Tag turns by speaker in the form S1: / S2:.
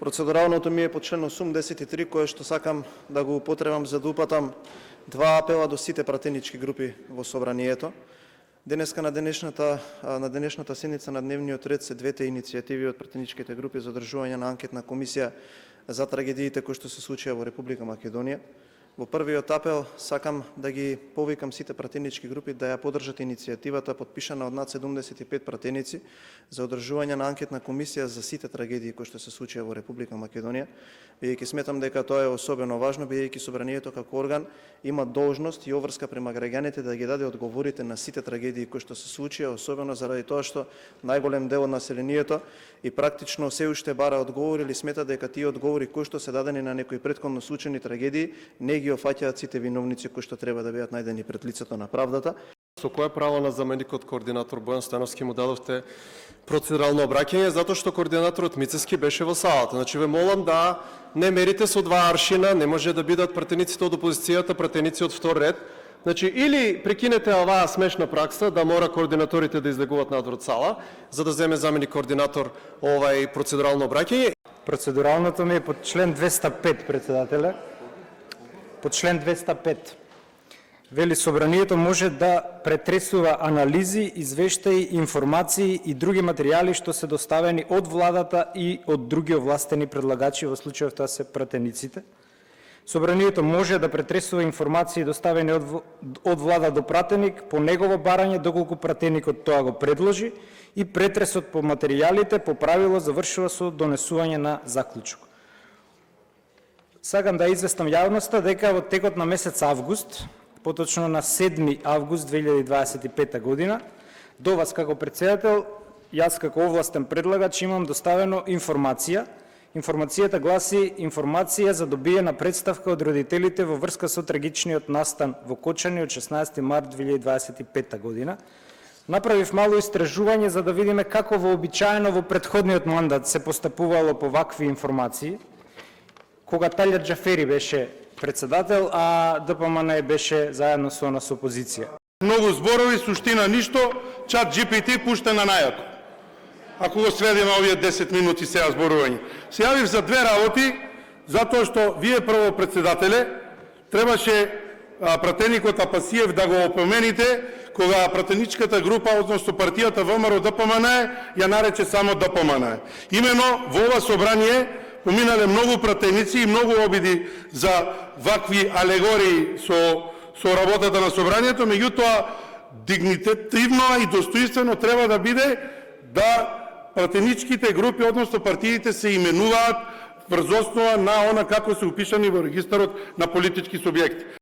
S1: Процедуралното ми е по член 83, кое што сакам да го употребам за да упатам два апела до сите пратенички групи во собранието. Денеска на денешната седница на дневниот ред се двете иницијативи од пратеничките групи за одржување на анкетна комисија за трагедиите кои што се случија во Република Македонија. Во првиот апел сакам да ги повикам сите пратенички групи да ја поддржат иницијативата подпишана од над 75 пратеници за одржување на анкетна комисија за сите трагедии кои што се случија во Република Македонија, бидејќи сметам дека тоа е особено важно, бидејќи собранието како орган има должност и обврска према граѓаните да ги даде одговорите на сите трагедии кои што се случија, особено заради тоа што најголем дел од населението и практично се уште бара одговори или смета дека тие одговори кои што се дадени на некои претходно случени трагедии не ги офаќаат сите виновници кои што треба да бидат најдени пред лицето на правдата.
S2: Со кое право на заменикот координатор Бојан Стојановски му дадовте процедурално обраќање, затоа што координаторот Мицевски беше во салата. Значи ве молам да не мерите со два аршина, не може да бидат пратениците од опозицијата, пратеници од втор ред. Значи или прекинете оваа смешна пракса да мора координаторите да излегуваат надвор од сала, за да земе заменик координатор процедурално обраќање.
S3: Процедуралното ми е по член 205, председателе. По член 205. Вели, собранието може да претресува анализи, извештаи, информации и други материјали што се доставени од владата и од други овластени предлагачи, во случајов тоа се пратениците. Собранието може да претресува информации доставени од влада до пратеник по негово барање доколку пратеникот тоа го предложи и претресот по материјалите по правило завршува со донесување на заклучок. Сакам да известам јавноста дека во текот на месец август, поточно на 7 август 2025 година, до вас како председател, јас како овластен предлагач имам доставено информација. Информацијата гласи информација за добиена представка од родителите во врска со трагичниот настан во Кочани од 16 март 2025 година. Направив мало истражување за да видиме како вообичаено во претходниот мандат се постапувало по вакви информации, кога Талјат Џафери беше председател, а ДПМН беше заедно со нас опозиција.
S4: Многу зборови, суштина ништо, чат GPT пуштен на најако. Ако го сведеме овие 10 минути сега зборување. Се јавив за две работи, затоа што вие прво председателе требаше пратеникот Апасиев да го опомените кога пратеничката група, односно партијата ВМРО ДПМН ја нарече само ДПМН. Имено во ова собрание поминале многу пратеници и многу обиди за вакви алегории со работата на собранието, меѓутоа дигнитетивно и достоинствено треба да биде да пратеничките групи, односно партиите се именуваат врз основа на она како се упишани во регистарот на политички субјекти.